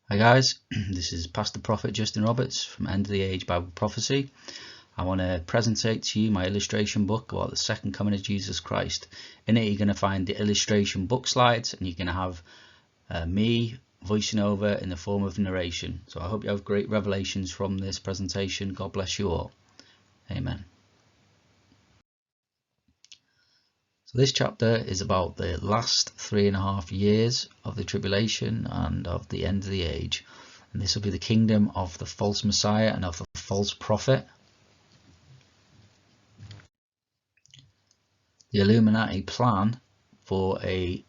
Hi guys, this is Pastor Prophet Justin Roberts from End of the Age Bible Prophecy. I want to presentate to you my illustration book about the second coming of Jesus Christ. In it you're going to find the illustration book slides, and you're going to have me voicing over in the form of narration. So I hope you have great revelations from this presentation. God bless you all. Amen. So this chapter is about the last 3.5 years of the tribulation and of the end of the age. And this will be the kingdom of the false Messiah and of the false prophet. The Illuminati plan for a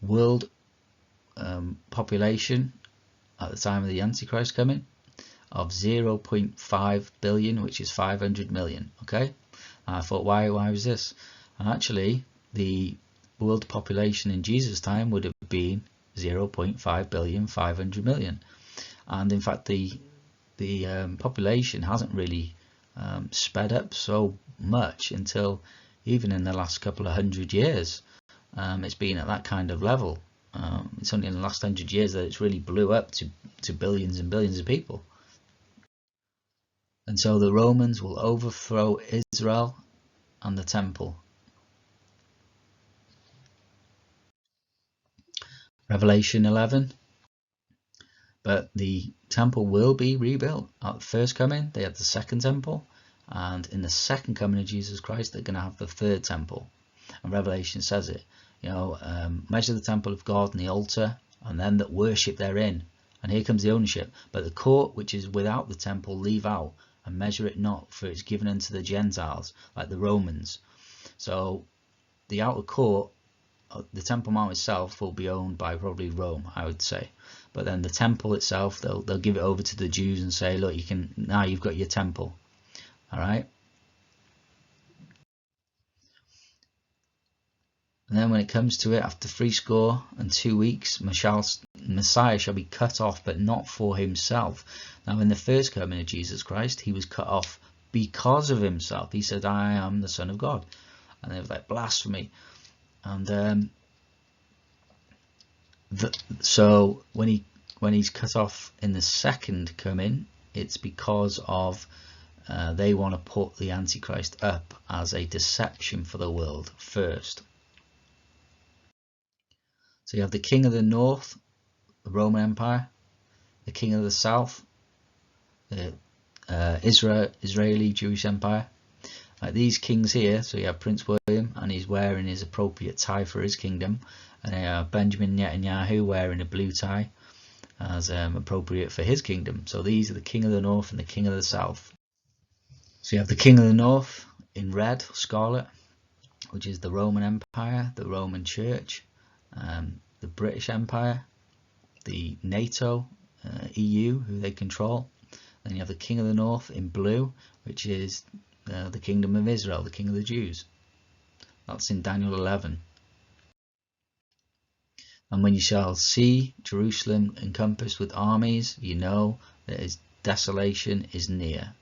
world population at the time of the Antichrist coming of 0.5 billion, which is 500 million. Okay, and I thought, why was this? And actually, the world population in Jesus' time would have been 0.5 billion, 500 million. And in fact, the population hasn't really sped up so much until even in the last couple of 100 years. It's been at that kind of level. It's only in the last 100 years that it's really blew up to billions and billions of people. And so the Romans will overthrow Israel and the temple. Revelation 11. But the temple will be rebuilt. At the first coming, they had the second temple, and in the second coming of Jesus Christ, they're going to have the third temple. And Revelation says it, measure the temple of God and the altar, and them that worship therein. And here comes the ownership. But the court which is without the temple leave out, and measure it not, for it's given unto the Gentiles, like the Romans. So the outer court, the Temple Mount itself, will be owned by probably Rome, I would say. But then the temple itself, they'll give it over to the Jews and say, look, now you've got your temple. All right. And then when it comes to it, after 62 weeks, Messiah shall be cut off, but not for himself. Now in the first coming of Jesus Christ, he was cut off because of himself. He said, I am the Son of God. And they were like, blasphemy. And so when he's cut off in the second coming, it's because of they want to put the Antichrist up as a deception for the world first. So you have the king of the north, the Roman Empire, the king of the south, the Israeli Jewish Empire. Like these kings here, so you have Prince William, and he's wearing his appropriate tie for his kingdom, and you have Benjamin Netanyahu wearing a blue tie as appropriate for his kingdom. So these are the king of the north and the king of the south. So you have the king of the north in red, scarlet, which is the Roman Empire, the Roman Church, the British Empire, the NATO, EU, who they control. Then you have the king of the north in blue, which is the kingdom of Israel, the king of the Jews. That's in Daniel 11. And when you shall see Jerusalem encompassed with armies, you know that its desolation is near.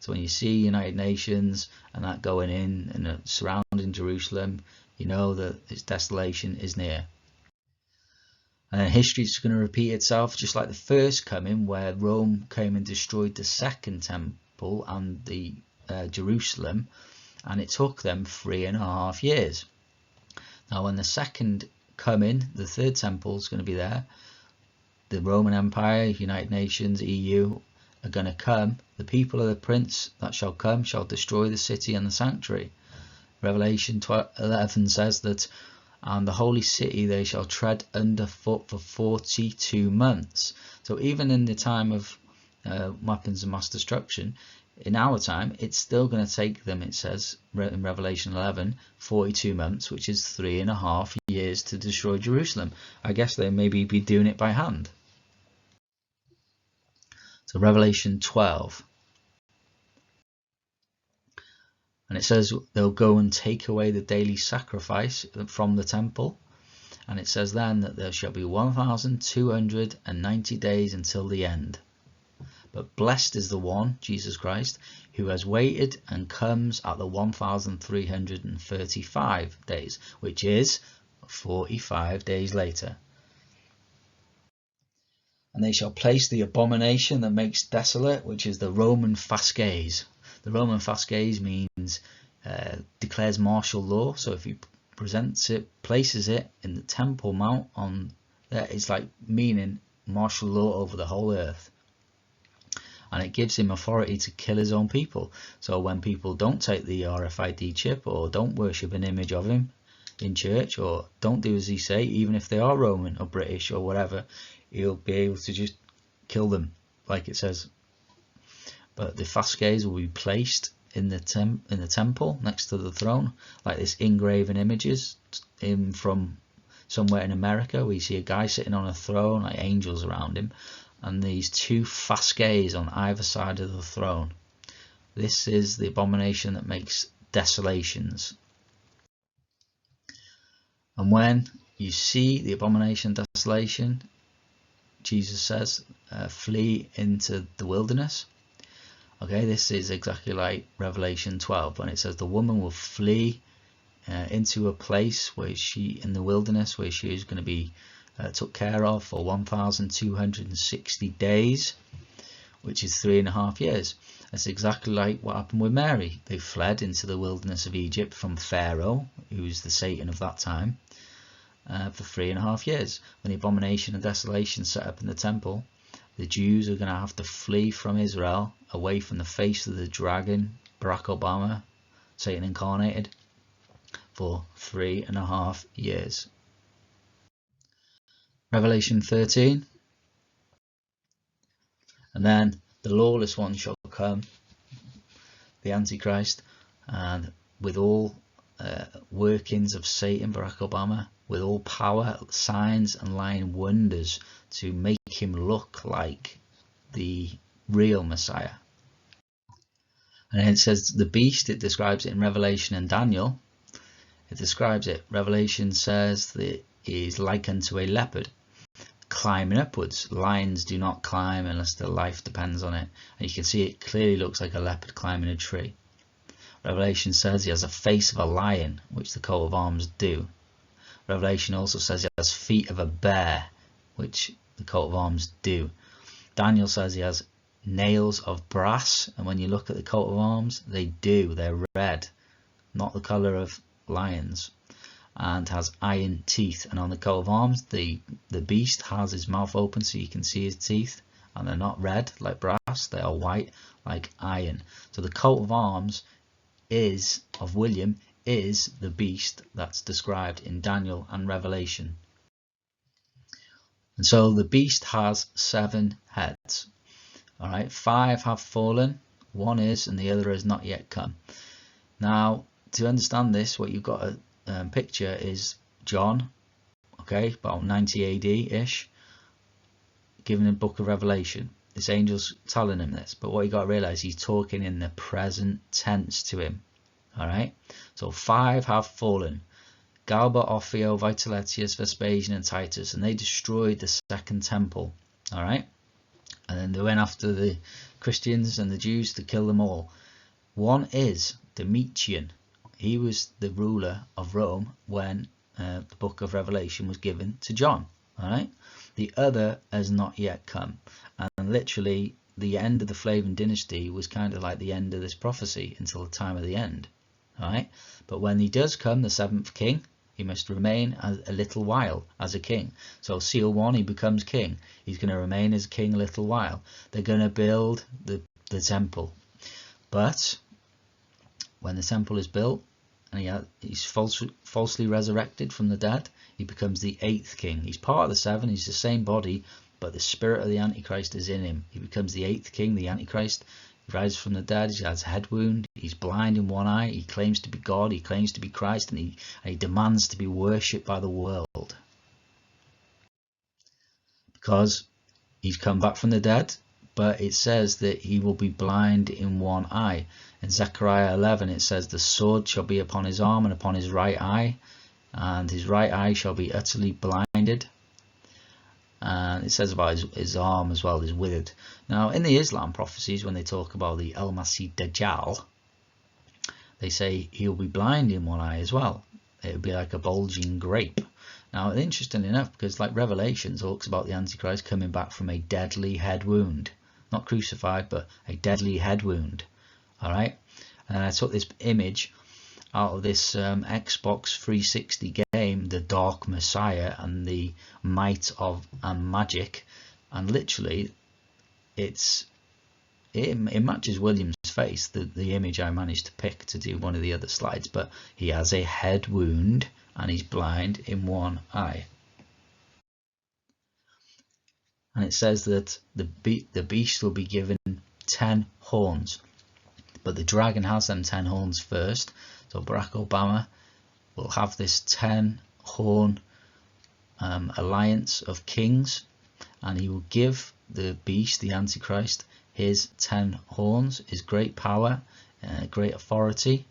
So when you see United Nations and that going in and surrounding Jerusalem, you know that its desolation is near. And then history is going to repeat itself, just like the first coming, where Rome came and destroyed the second temple and the Jerusalem, and it took them 3.5 years. Now when the second coming, the third temple is going to be there. The Roman Empire, United Nations, EU are going to come. The people of the prince that shall come shall destroy the city and the sanctuary. Revelation 11 says that, and the holy city they shall tread underfoot for 42 months. So even in the time of weapons of mass destruction, in our time, it's still going to take them, it says in Revelation 11, 42 months, which is 3.5 years to destroy Jerusalem. I guess they maybe be doing it by hand. So Revelation 12. And it says they'll go and take away the daily sacrifice from the temple. And it says then that there shall be 1,290 days until the end. But blessed is the one, Jesus Christ, who has waited and comes at the 1,335 days, which is 45 days later. And they shall place the abomination that makes desolate, which is the Roman fasces. The Roman fasces means declares martial law. So if he presents it, places it in the Temple Mount on there, it's like meaning martial law over the whole earth. And it gives him authority to kill his own people. So when people don't take the RFID chip or don't worship an image of him in church or don't do as he say, even if they are Roman or British or whatever, he'll be able to just kill them, like it says. But the fasces will be placed in the temple next to the throne, like this engraven images from somewhere in America. We see a guy sitting on a throne, like angels around him, and these two fasces on either side of the throne. This is the abomination that makes desolations. And when you see the abomination desolation, Jesus says, flee into the wilderness. Okay, this is exactly like Revelation 12 when it says the woman will flee into a place where she, in the wilderness, where she is going to be took care of for 1,260 days, which is 3.5 years. That's exactly like what happened with Mary. They fled into the wilderness of Egypt from Pharaoh, who was the Satan of that time, for 3.5 years. When the abomination and desolation set up in the temple, the Jews are going to have to flee from Israel, away from the face of the dragon, Barack Obama, Satan incarnated, for 3.5 years. Revelation 13. And then the lawless one shall come, the Antichrist, and with all workings of Satan, Barack Obama, with all power, signs and lying wonders to make him look like the real Messiah. And it says the beast, it describes it in Revelation and Daniel. It describes it. Revelation says that he is like unto a leopard, climbing upwards. Lions do not climb unless their life depends on it. And you can see it clearly looks like a leopard climbing a tree. Revelation says he has a face of a lion, which the coat of arms do. Revelation also says he has feet of a bear, which the coat of arms do. Daniel says he has nails of brass, and when you look at the coat of arms, they do. They're red, not the colour of lions, and has iron teeth. And on the coat of arms, the beast has his mouth open so you can see his teeth, and they're not red like brass, they are white like iron. So the coat of arms of William is the beast that's described in Daniel and Revelation. And so the beast has 7 heads. All right, 5 have fallen, 1 is, and the other has not yet come. Now, to understand this, what you've got to picture is John, okay, about 90 AD-ish, given the book of Revelation. This angel's telling him this, but what you got to realize, he's talking in the present tense to him. All right, so 5 have fallen: Galba, Ophio, Vitelletius, Vespasian, and Titus, and they destroyed the second temple. All right, and then they went after the Christians and the Jews to kill them all. 1 is Domitian. He was the ruler of Rome when the book of Revelation was given to John. All right, the other has not yet come, and literally the end of the Flavian dynasty was kind of like the end of this prophecy until the time of the end. All right, but when he does come, the 7th king, he must remain a little while as a king. So seal 1, he becomes king. He's going to remain as king a little while. They're going to build the temple, but when the temple is built and he's falsely resurrected from the dead, he becomes the 8th king. He's part of the 7, he's the same body, but the spirit of the Antichrist is in him. He becomes the 8th king, the Antichrist. He rises from the dead, he has a head wound, he's blind in one eye, he claims to be God, he claims to be Christ, and he demands to be worshipped by the world. Because he's come back from the dead, but it says that he will be blind in one eye. In Zechariah 11 it says the sword shall be upon his arm and upon his right eye, and his right eye shall be utterly blinded. And it says about his arm as well is withered. Now in the Islam prophecies, when they talk about the Al-Masih Dajjal, they say he'll be blind in one eye as well. It would be like a bulging grape. Now, interestingly enough, because like Revelation talks about the Antichrist coming back from a deadly head wound, not crucified, but a deadly head wound. All right, and I took this image out of this Xbox 360 game, The Dark Messiah and the Might of and Magic, and literally it matches William's face, the image I managed to pick to do one of the other slides, but he has a head wound and he's blind in one eye. And it says that the beast will be given 10 horns, but the dragon has them 10 horns first. So Barack Obama will have this 10 horn alliance of kings, and he will give the beast, the Antichrist, his 10 horns, his great power, great authority.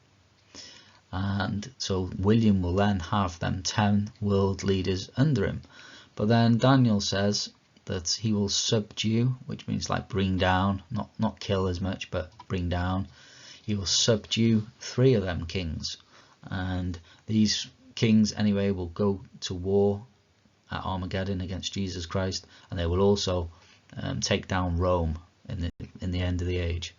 And so William will then have them 10 world leaders under him. But then Daniel says that he will subdue, which means like bring down, not kill as much, but bring down. He will subdue 3 of them kings, and these kings anyway will go to war at Armageddon against Jesus Christ, and they will also take down Rome in the end of the age.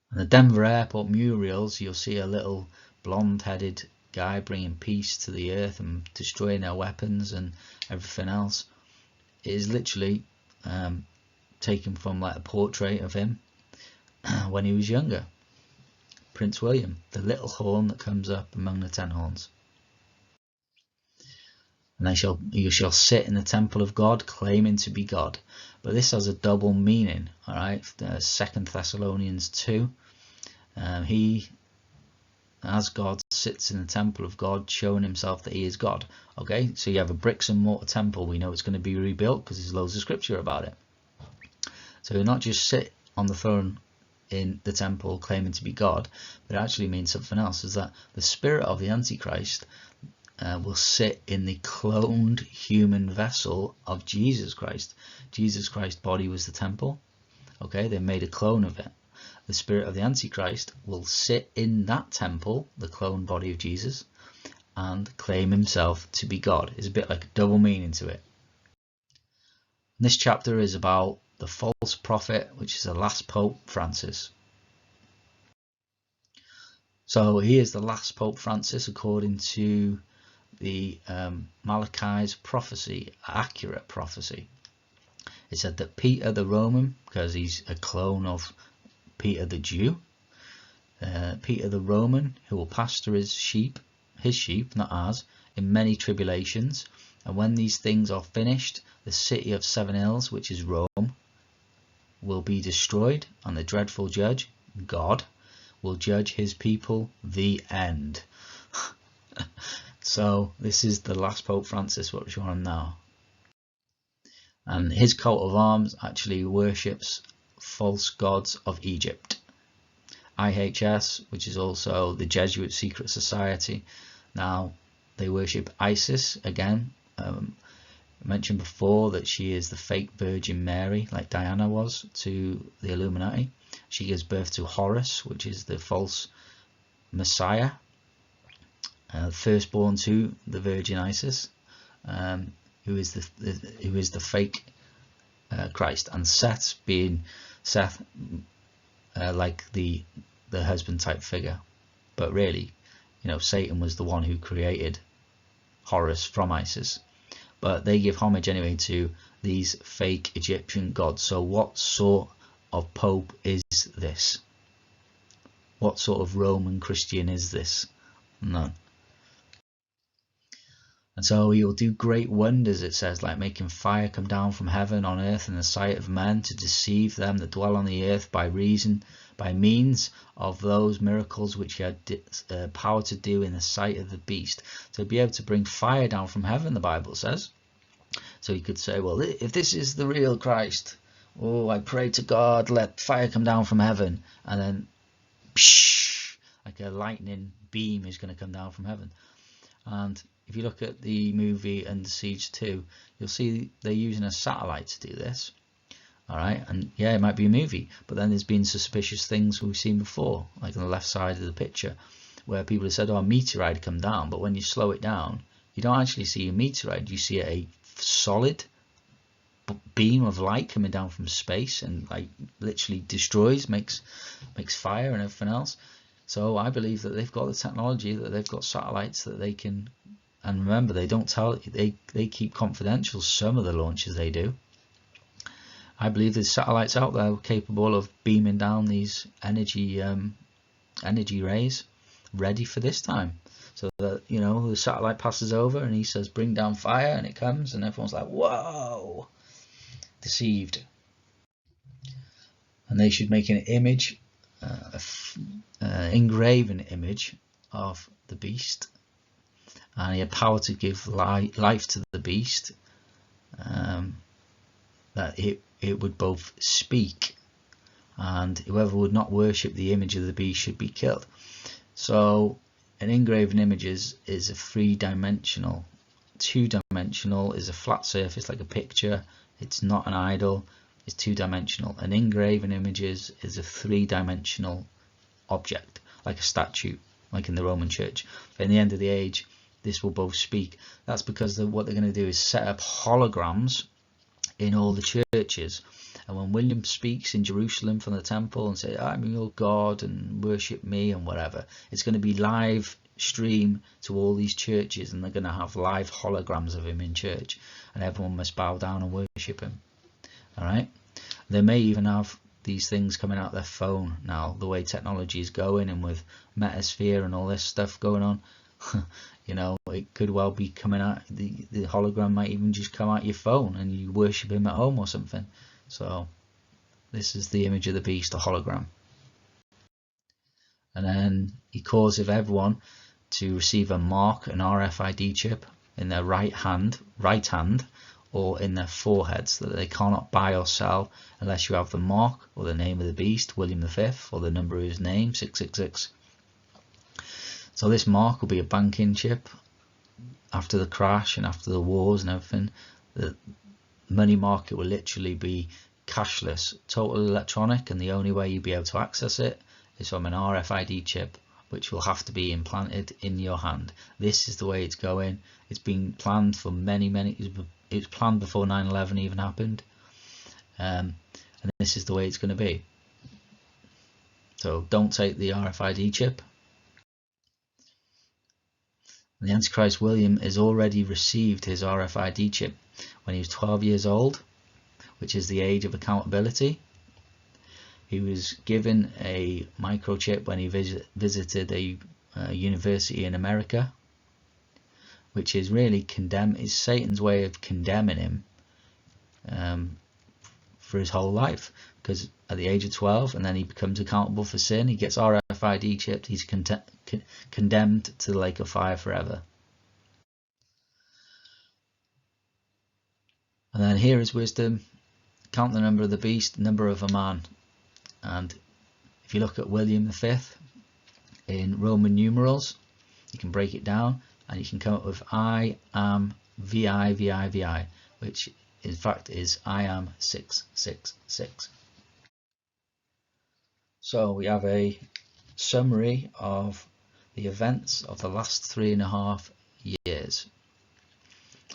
And the Denver airport murals, you'll see a little blonde-headed guy bringing peace to the earth and destroying their weapons and everything else. It is literally taken from like a portrait of him when he was younger. Prince William, the little horn that comes up among the 10 horns. And you shall sit in the temple of God, claiming to be God. But this has a double meaning, all right? 2 Thessalonians 2. He, as God, sits in the temple of God, showing himself that he is God. Okay, so you have a bricks and mortar temple. We know it's going to be rebuilt because there's loads of scripture about it. So he'll not just sit on the throne in the temple claiming to be God, but it actually means something else, is that the spirit of the Antichrist will sit in the cloned human vessel of Jesus Christ. Jesus Christ's body was the temple. Okay, they made a clone of it. The spirit of the Antichrist will sit in that temple, the cloned body of Jesus, and claim himself to be God. It's a bit like a double meaning to it. And this chapter is about the false prophet, which is the last Pope Francis. So he is the last Pope Francis according to the Malachi's prophecy, accurate prophecy. It said that Peter the Roman, because he's a clone of Peter the Jew, Peter the Roman, who will pasture his sheep, not ours, in many tribulations, and when these things are finished, the city of 7 hills, which is Rome, will be destroyed, and the dreadful judge, God, will judge his people, the end. So this is the last Pope Francis, what we're showing now. And his coat of arms actually worships false gods of Egypt. IHS, which is also the Jesuit secret society, now they worship Isis again. I mentioned before that she is the fake Virgin Mary, like Diana was to the Illuminati. She gives birth to Horus, which is the false Messiah, firstborn to the Virgin Isis, who is the fake Christ, and Seth being like the husband type figure, but really, you know, Satan was the one who created Horus from Isis. But they give homage anyway to these fake Egyptian gods. So what sort of Pope is this? What sort of Roman Christian is this? None. And so he will do great wonders, it says, like making fire come down from heaven on earth in the sight of men, to deceive them that dwell on the earth by means of those miracles which he had power to do in the sight of the beast. So be able to bring fire down from heaven, the Bible says. So you could say, well, if this is the real Christ, oh, I pray to God, let fire come down from heaven, and then psh, like a lightning beam is going to come down from heaven. And if you look at the movie Under Siege 2, you'll see they're using a satellite to do this. Alright, and yeah, it might be a movie, but then there's been suspicious things we've seen before, like on the left side of the picture, where people have said, oh, a meteorite come down, but when you slow it down, you don't actually see a meteorite, you see a solid beam of light coming down from space and like literally destroys, makes fire and everything else. So I believe that they've got the technology, that they've got satellites that they can, and remember, they don't tell, they keep confidential some of the launches they do. I believe there's satellites out there capable of beaming down these energy rays ready for this time, so that, you know, the satellite passes over and he says bring down fire, and it comes and everyone's like, whoa, deceived. And they should make an image, engraven image of the beast, and he had power to give life to the beast, that it would both speak, and whoever would not worship the image of the beast should be killed. So an engraven image is a three-dimensional. Two-dimensional is a flat surface like a picture. It's not an idol, it's two-dimensional. An engraven image is a three-dimensional object, like a statue, like in the Roman Church. But in the end of the age, this will both speak. That's because what they're going to do is set up holograms in all the churches, and when William speaks in Jerusalem from the temple and say, I'm your God and worship me and whatever, it's going to be live stream to all these churches, and they're going to have live holograms of him in church, and everyone must bow down and worship him. Alright, they may even have these things coming out their phone now, the way technology is going, and with Metasphere and all this stuff going on. You know, it could well be coming out, the hologram might even just come out your phone and you worship him at home or something. So this is the image of the beast, a hologram. And then he causes everyone to receive a mark, an RFID chip in their right hand or in their foreheads, that they cannot buy or sell unless you have the mark or the name of the beast, William V, or the number of his name, 666. So this mark will be a banking chip. After the crash and after the wars and everything, the money market will literally be cashless, total electronic, and the only way you'll be able to access it is from an RFID chip, which will have to be implanted in your hand. This is the way it's going. It's been planned for many, it was planned before 9/11 even happened, and this is the way it's going to be. So don't take the RFID chip. The Antichrist William has already received his RFID chip when he was 12 years old, which is the age of accountability. He was given a microchip when he visited a university in America, which is really is Satan's way of condemning him for his whole life, because at the age of 12, and then he becomes accountable for sin, he gets RFID chipped, he's condemned to the lake of fire forever. And then here is wisdom: count the number of the beast, number of a man. And if you look at William V in Roman numerals, you can break it down and you can come up with I am VI, which in fact is I am 666. So we have a summary of the events of the last 3.5 years.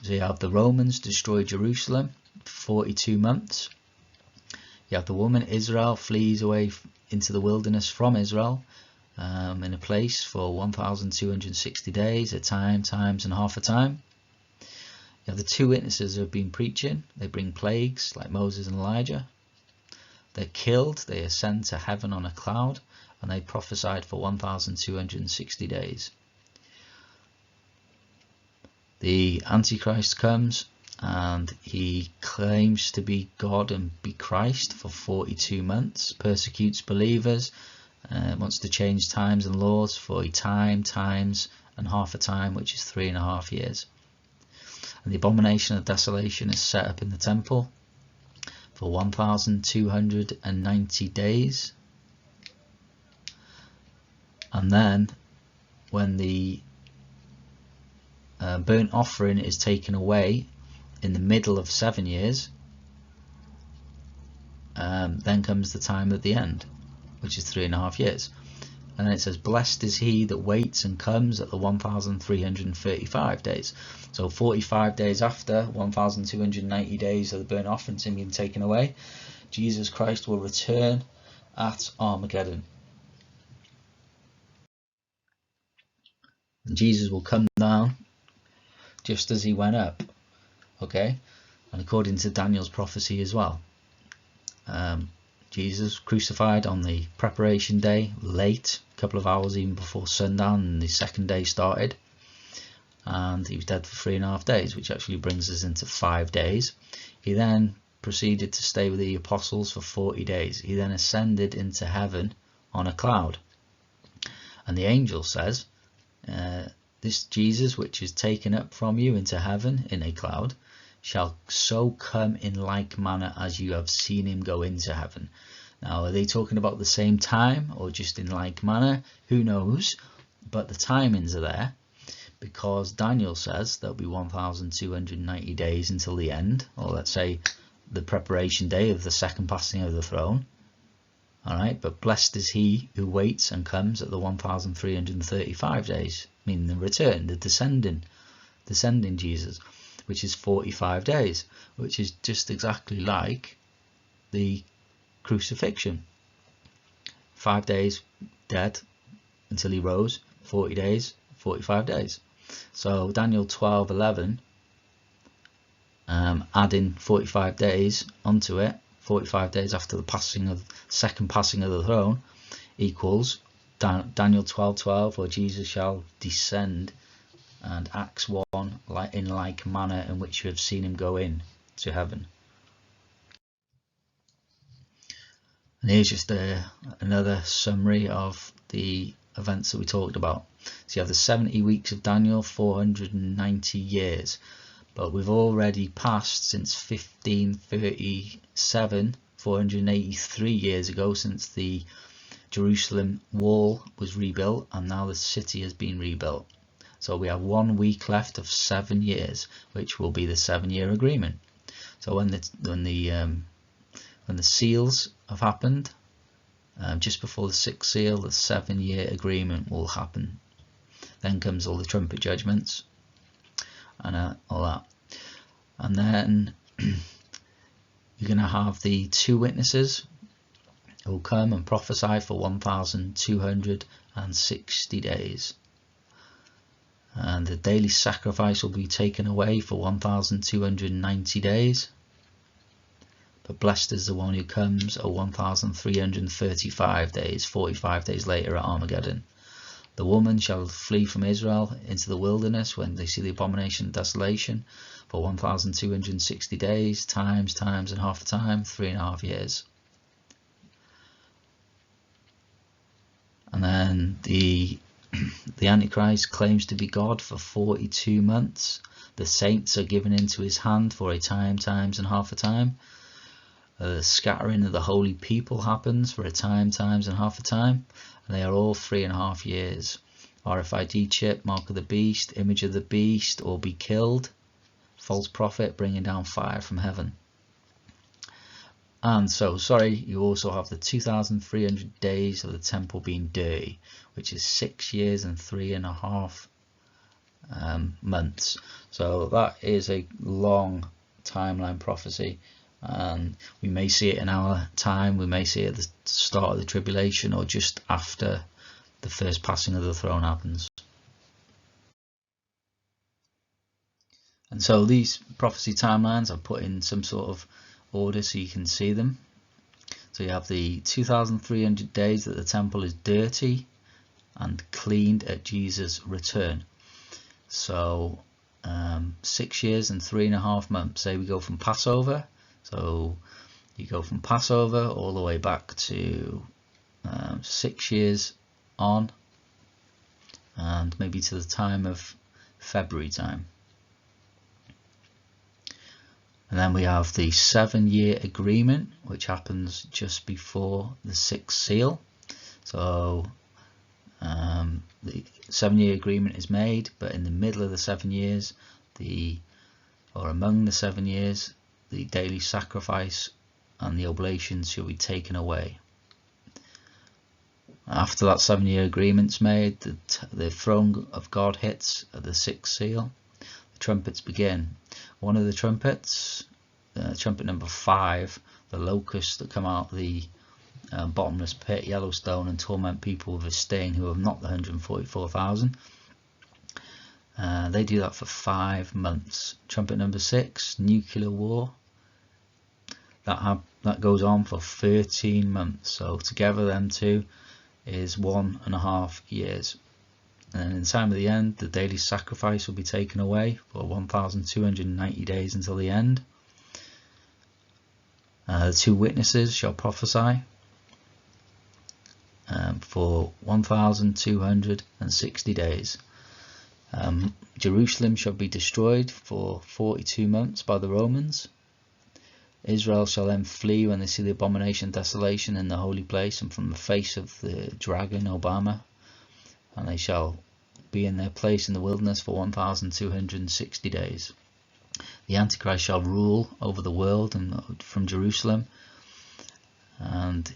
So you have the Romans destroy Jerusalem for 42 months. You have the woman Israel flees away into the wilderness from Israel in a place for 1,260 days, a time, times and half a time. You have the two witnesses who have been preaching. They bring plagues like Moses and Elijah. They're killed, they ascend to heaven on a cloud, and they prophesied for 1,260 days. The Antichrist comes and he claims to be God and be Christ for 42 months, persecutes believers, wants to change times and laws for a time, times and half a time, which is 3.5 years. And the abomination of desolation is set up in the temple for 1,290 days. And then when the burnt offering is taken away in the middle of 7 years, then comes the time of the end, which is 3.5 years. And then it says, blessed is he that waits and comes at the 1,335 days. So 45 days after 1,290 days of the burnt offerings being taken away, Jesus Christ will return at Armageddon. And Jesus will come down just as he went up. Okay? And according to Daniel's prophecy as well. Jesus crucified on the preparation day, late, a couple of hours even before sundown, and the second day started. And he was dead for 3.5 days, which actually brings us into 5 days. He then proceeded to stay with the apostles for 40 days. He then ascended into heaven on a cloud. And the angel says, this Jesus which is taken up from you into heaven in a cloud shall so come in like manner as you have seen him go into heaven. Now, are they talking about the same time or just in like manner? Who knows? But the timings are there, because Daniel says there'll be 1,290 days until the end, or let's say the preparation day of the second passing of the throne. Alright, but blessed is he who waits and comes at the 1,335 days, meaning the return, the descending Jesus, which is 45 days, which is just exactly like the crucifixion. 5 days dead until he rose, 40 days, 45 days. So Daniel 12:11, adding 45 days onto it, 45 days after the second passing of the throne, equals Daniel 12:12, where Jesus shall descend, and Acts 1, in like manner in which you have seen him go in to heaven. And here's just another summary of the events that we talked about. So you have the 70 weeks of Daniel, 490 years. But we've already passed since 1537, 483 years ago, since the Jerusalem wall was rebuilt, and now the city has been rebuilt. So we have 1 week left of 7 years, which will be the 7-year agreement. So when the seals have happened, just before the 6th seal, the 7-year agreement will happen. Then comes all the trumpet judgments and all that. And then you're going to have the 2 witnesses who will come and prophesy for 1,260 days. And the daily sacrifice will be taken away for 1,290 days. But blessed is the one who comes at 1,335 days, 45 days later at Armageddon. The woman shall flee from Israel into the wilderness when they see the abomination of desolation for 1,260 days, times and half a time, 3.5 years. And then the Antichrist claims to be God for 42 months. The saints are given into his hand for a time, times and half a time. The scattering of the holy people happens for a time, times and half a time. And they are all 3.5 years. RFID chip, mark of the beast, image of the beast, or be killed. False prophet bringing down fire from heaven. And so, you also have the 2,300 days of the temple being dirty, which is 6 years and 3.5 months. So that is a long timeline prophecy, and we may see it in our time, we may see it at the start of the tribulation, or just after the first passing of the throne happens. And so these prophecy timelines are put in some sort of order so you can see them. So you have the 2,300 days that the temple is dirty and cleaned at Jesus' return. So 6 years and 3.5 months. Say we go from Passover, so you go from Passover all the way back to 6 years on, and maybe to the time of February time. And then we have the 7-year agreement, which happens just before the 6th seal. So the 7-year agreement is made, but in the middle of the 7 years, or among the 7 years, the daily sacrifice and the oblations shall be taken away. After that 7-year agreement's made, the throne of God hits at the 6th seal. The trumpets begin. One of the trumpets, trumpet number 5, the locusts that come out of the bottomless pit, Yellowstone, and torment people with a sting who have not the 144,000. They do that for 5 months. Trumpet number 6, nuclear war. That goes on for 13 months. So together them two is 1.5 years. And in the time of the end, the daily sacrifice will be taken away for 1,290 days until the end. The 2 witnesses shall prophesy for 1,260 days. Jerusalem shall be destroyed for 42 months by the Romans. Israel shall then flee when they see the abomination and desolation in the holy place and from the face of the dragon Obama, and they shall be in their place in the wilderness for 1,260 days. The Antichrist shall rule over the world and from Jerusalem and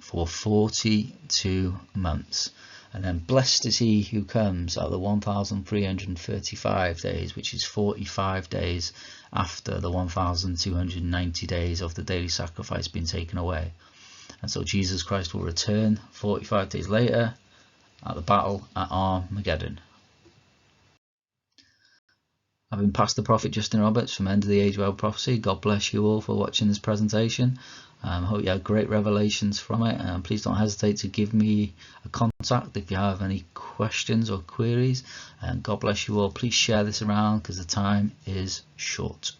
for 42 months. And then blessed is he who comes at the 1,335 days, which is 45 days after the 1,290 days of the daily sacrifice being taken away. And so Jesus Christ will return 45 days later at the battle at Armageddon. I've been Pastor Prophet Justin Roberts from End of the Age World Prophecy. God bless you all for watching this presentation. I hope you had great revelations from it. Please don't hesitate to give me a contact if you have any questions or queries. God bless you all. Please share this around because the time is short.